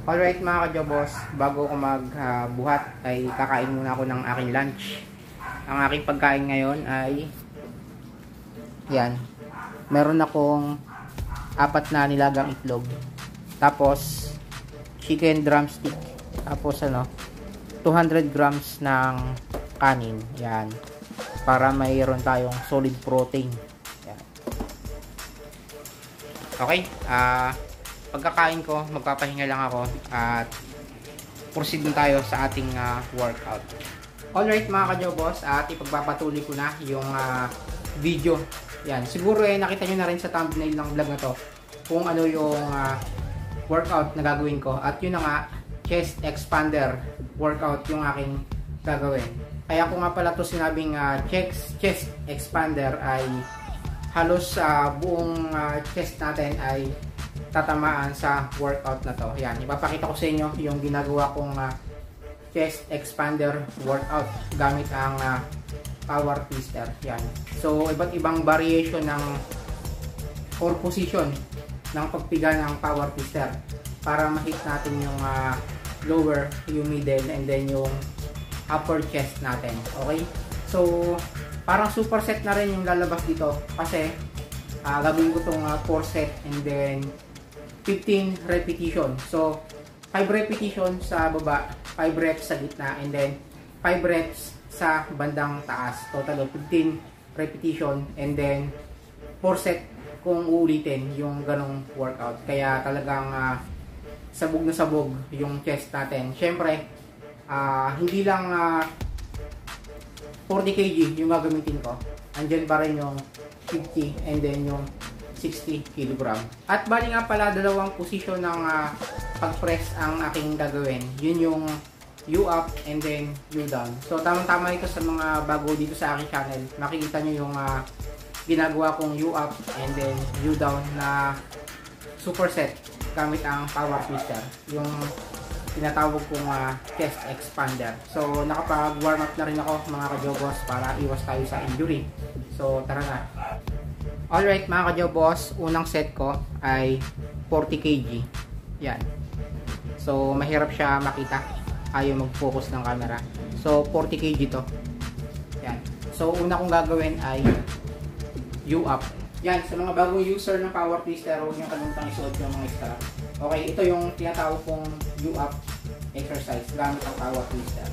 Alright mga ka-jobos, bago ko magbuhat ay kakain muna ako ng aking lunch. Ang aking pagkain ngayon ay yan. Meron akong 4 na nilagang itlog. Tapos chicken drumstick. Tapos 200 grams ng kanin. Yan. Para mayroon tayong solid protein. Yan. Okay, pagkakain ko, magpapahinga lang ako at proceed na tayo sa ating workout. Alright mga ka-jobos, at ipagpapatuloy ko na yung video. Yan, siguro nakita nyo na rin sa thumbnail ng vlog na to kung ano yung workout na gagawin ko. At yun na nga, chest expander workout yung aking gagawin. Kaya kung nga pala to sinabing chest expander ay halos buong chest natin ay tatamaan sa workout na to. Yan, ipapakita ko sa inyo yung ginagawa kong chest expander workout gamit ang power twister. Yan. So, iba't ibang variation ng or position ng pagpiga ng power twister para ma-hit natin yung lower, yung middle, and then yung upper chest natin. Okay? So, parang superset na rin yung lalabas dito kasi gagawin ko itong 4 set and then 15 repetition. So, 5 repetition sa baba, 5 reps sa gitna, and then 5 reps sa bandang taas. Total of 15 repetition, and then 4 set kung uulitin yung ganong workout. Kaya talagang sabog na sabog yung chest natin. Syempre, hindi lang 40 kg yung gagamitin ko. Andyan pa rin yung 50 and then yung 60 kg. At bali nga pala, dalawang posisyon ng pag-press ang aking gagawin. Yun yung U-up and then U-down. So tamang-tama ito sa mga bago dito sa aking channel. Makikita nyo yung ginagawa kong U-up and then U-down na superset gamit ang power twister. Yung tinatawag kong chest expander. So nakapag-warm up na rin ako mga ka-jobos para iwas tayo sa injury. So tara na. Alright mga ka-jobos, unang set ko ay 40 kg. Yan. So mahirap siya makita. Ayaw mag-focus ng camera. So 40 kg to. Yan. So una kong gagawin ay U-up. Yan. Sa mga bagong user ng power twister, huwag nyo kalimutan isuot yung mga strap. Okay, ito yung tinatawag kong U-up exercise gamit ang power twister.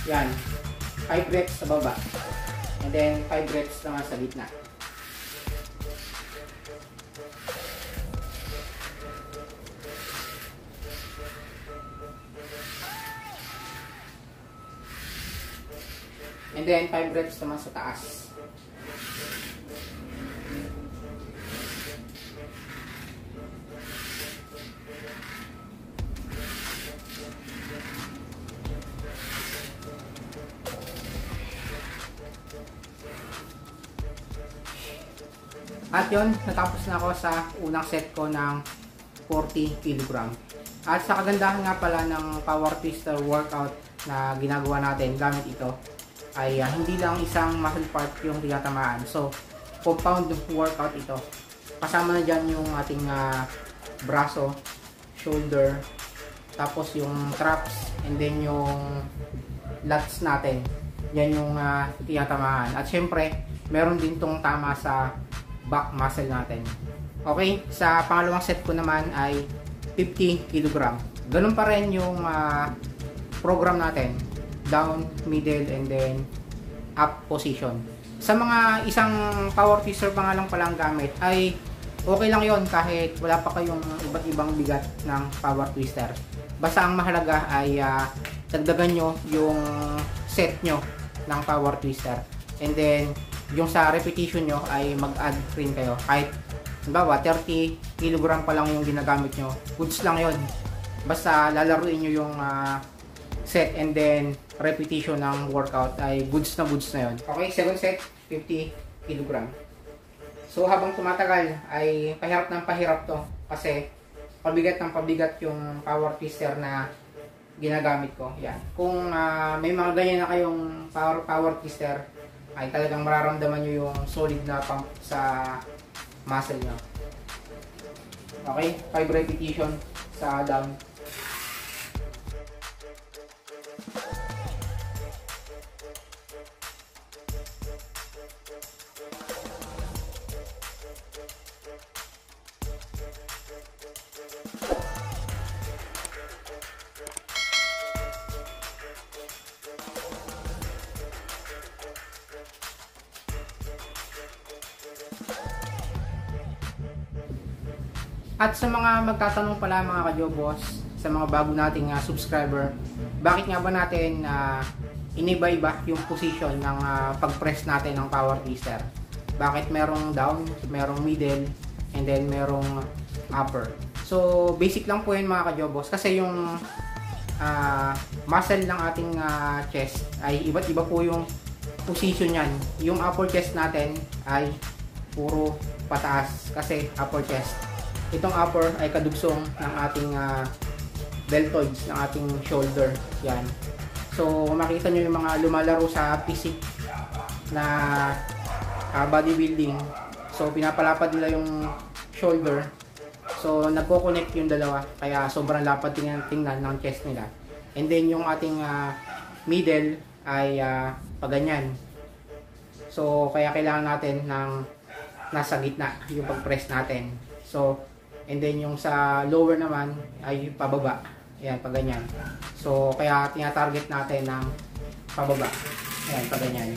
Yan, 5 reps sa baba and then 5 reps naman sa gitna. And then 5 reps naman sa taas. At yun, natapos na ako sa unang set ko ng 40 kg. At sa kagandahan nga pala ng power twister workout na ginagawa natin gamit ito ay hindi lang isang muscle part yung tinatamaan. So, compound workout ito. Kasama na dyan yung ating braso, shoulder, tapos yung traps, and then yung lats natin. Yan yung tinatamaan. At syempre, meron din tong tama sa back muscle natin. Okay, sa pangalawang set ko naman ay 50 kg. Ganun pa rin yung program natin. Down, middle, and then up position. Sa mga isang power twister pa nga lang palang gamit ay okay lang yon kahit wala pa kayong iba't ibang bigat ng power twister. Basta ang mahalaga ay dagdagan nyo yung set nyo ng power twister. And then yung sa repetition nyo ay mag-add rin kayo. Kahit, halimbawa, 30 kg pa lang yung ginagamit nyo, goods lang yon. Basta lalaruin nyo yung set and then repetition ng workout ay goods na yon. Okay, second set, 50 kg. So, habang tumatagal ay pahirap ng pahirap to kasi pabigat ng pabigat yung power twister na ginagamit ko. Yan. Kung may mga ganyan na kayong power twister, ay talagang mararamdaman nyo yung solid na pump sa muscle nyo. Okay, 5 repetition sa down. At sa mga magtatanong pala mga ka-Jobos, sa mga bago nating subscriber, bakit nga ba natin iniba-iba yung position ng pag-press natin ng power twister? Bakit merong down, merong middle, and then merong upper? So basic lang po yun mga ka-Jobos, kasi yung muscle ng ating chest ay iba't iba po yung position yan. Yung upper chest natin ay puro pataas kasi upper chest. Itong upper ay kadugsong ng ating deltoids, ng ating shoulder. Yan. So, makita nyo yung mga lumalaro sa physique na bodybuilding. So, pinapalapad nila yung shoulder. So, nagko-connect yung dalawa. Kaya sobrang lapad tingnan ng chest nila. And then, yung ating middle ay paganyan. So, kaya kailangan natin ng nasa gitna yung pag-press natin. So, and then yung sa lower naman ay pababa. Ayan, paganyan. So, kaya tina-target natin ng pababa. Ayan, paganyan.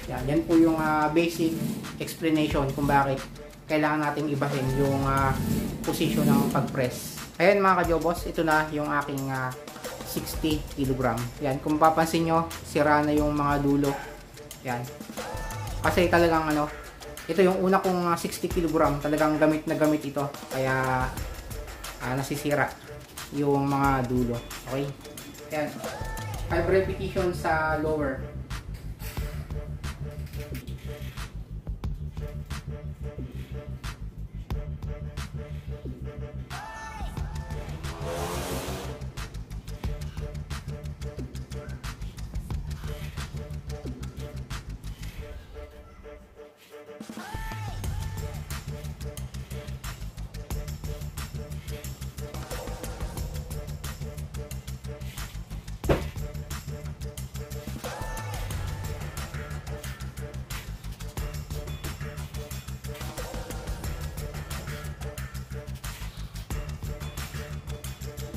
Ayan, yan po yung basic explanation kung bakit kailangan nating ibahin yung position ng pag-press. Ayan mga ka-Jobos, ito na yung aking 60 kg. Ayan, kung papansin nyo, sira na yung mga dulo. Ayan. Kasi talagang ito yung una kong 60 kg, talagang gamit na gamit ito. Kaya nasisira yung mga dulo. Okay? Ayan. 5 repetition sa lower.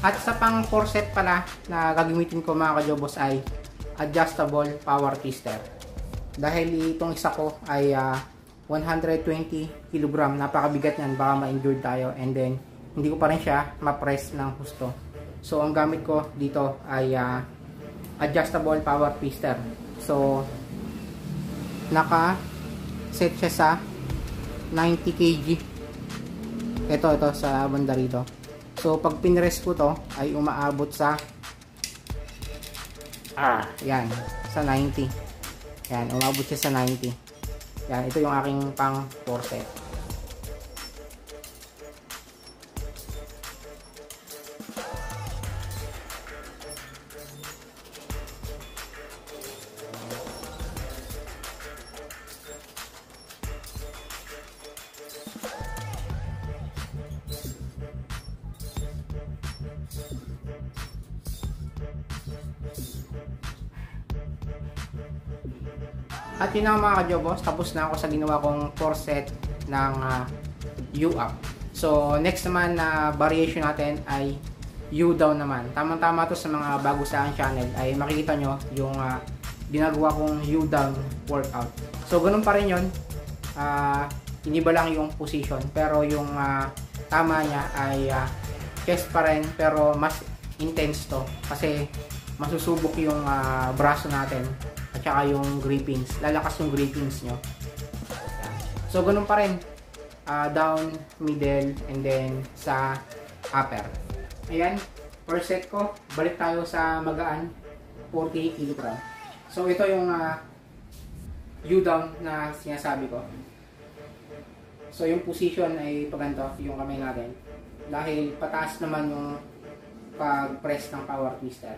At sa pang 4 set pala na gagamitin ko mga ka-Jobos ay adjustable power twister. Dahil itong isa ko ay 120 kg, napakabigat niyan, baka ma-injured tayo, and then hindi ko pa rin siya ma-press ng husto. So ang gamit ko dito ay adjustable power twister. So naka-set siya sa 90 kg. Ito sa banda rito. So, pag pinrest ko to, ay umaabot sa yan, sa 90. Yan, umabot siya sa 90. Yan, ito yung aking pang 4 set. At yun na mga ka-Jobos, tapos na ako sa ginawa kong 4 set ng U-up. So next naman na variation natin ay U-down naman. Tamang-tama to sa mga bago sa aking channel, ay makikita nyo yung ginagawa kong U-down workout. So ganun pa rin yun, iniba lang yung position, pero yung tama niya ay chest pa rin, pero mas intense to kasi masusubok yung braso natin at saka yung grippings, lalakas yung grippings nyo. So ganun pa rin, down, middle, and then sa upper. Ayan, per set ko, balik tayo sa magaan, 40 kg. So ito yung U-down na sinasabi ko. So yung position ay paganto, yung kamay natin. Dahil pataas naman yung pag-press ng power twister.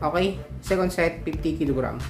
Okay, second set 50 kg.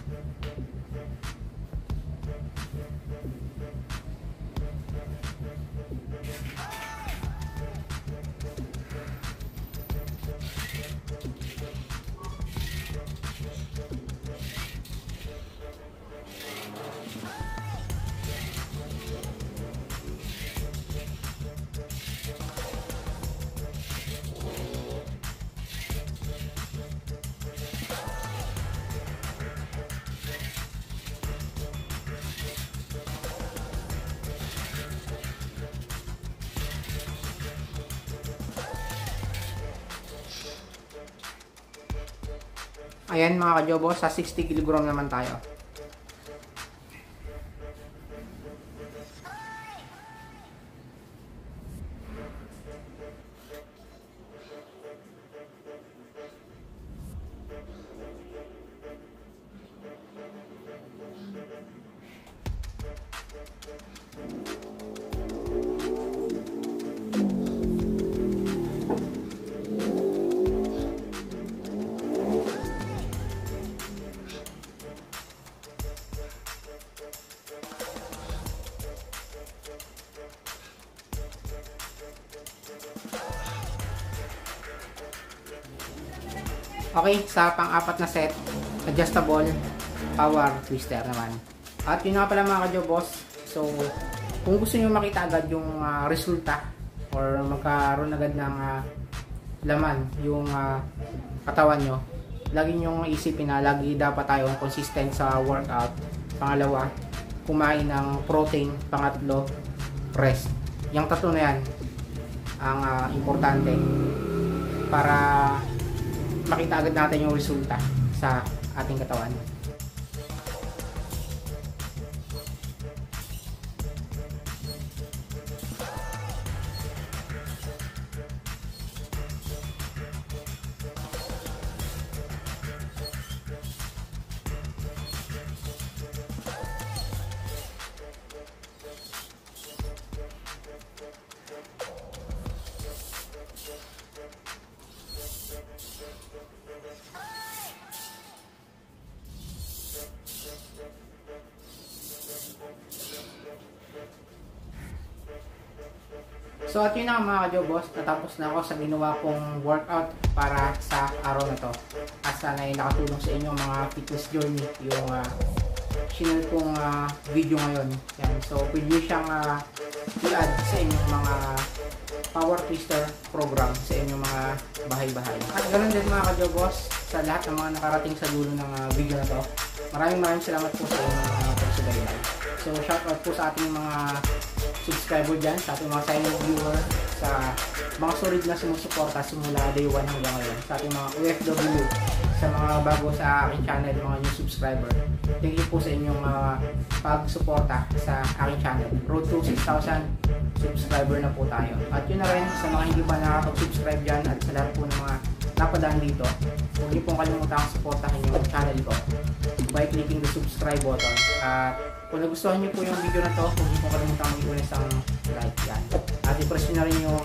Ayan mga kajobo, sa 60 kg naman tayo. Okay, sa pang-apat na set, adjustable power twister naman. At yun nga pala mga ka-jobos. So, kung gusto niyo makita agad yung resulta or magkaroon agad ng laman yung katawan nyo, lagi nyong isipin na lagi dapat tayong consistent sa workout. Pangalawa, kumain ng protein. Pangatlo, rest. Yung tatlo na yan ang importante para makita agad natin yung resulta sa ating katawan. So at yun na mga ka-jobos, natapos na ako sa ginawa kong workout para sa araw na to. At sana ay nakatulong sa inyo mga fitness journey yung sinunod kong video ngayon. Yan. So pwede nyo siyang i-add sa inyong mga power twister program sa inyong mga bahay-bahay. At ganoon din mga ka-jobos, sa lahat ng mga nakarating sa dulo ng video na to. Maraming salamat po sa inyong pagsubaybay. So shoutout po sa ating mga subscriber dyan, sa ating mga silent viewer, sa mga solid na sumusuporta simula day 1 hanggang ngayon, sa ating mga OFW, sa mga bago sa aking channel, mga new subscriber. Thank you po sa inyong pagsuporta sa aking channel. Road to 6,000 subscriber na po tayo. At yun na rin sa mga hindi pa nakapag-subscribe dyan at sa lahat po ng mga napadaan dito, huwag niyo pong kalimutan supportahan yung channel ko by clicking the subscribe button. At kung nagustuhan niyo po yung video na to, huwag niyo pong kalimutan i-press ang like yan. At i-press niyo na rin yung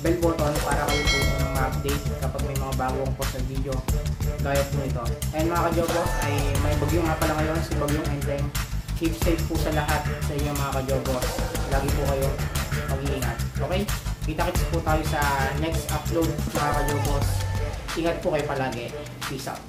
bell button para kayo po ng ma-update kapag may mga bagong post na video gaya po ito. And mga ka-jobos, ay may bagyo nga pala ngayon, si Bagyong Enteng. Keep safe po sa lahat sa inyo mga ka-jobos. Lagi po kayo mag-iingat. Okay? Kita-kits po tayo sa next upload mga ka-jobos. Ingat po kayo palagi. Peace out.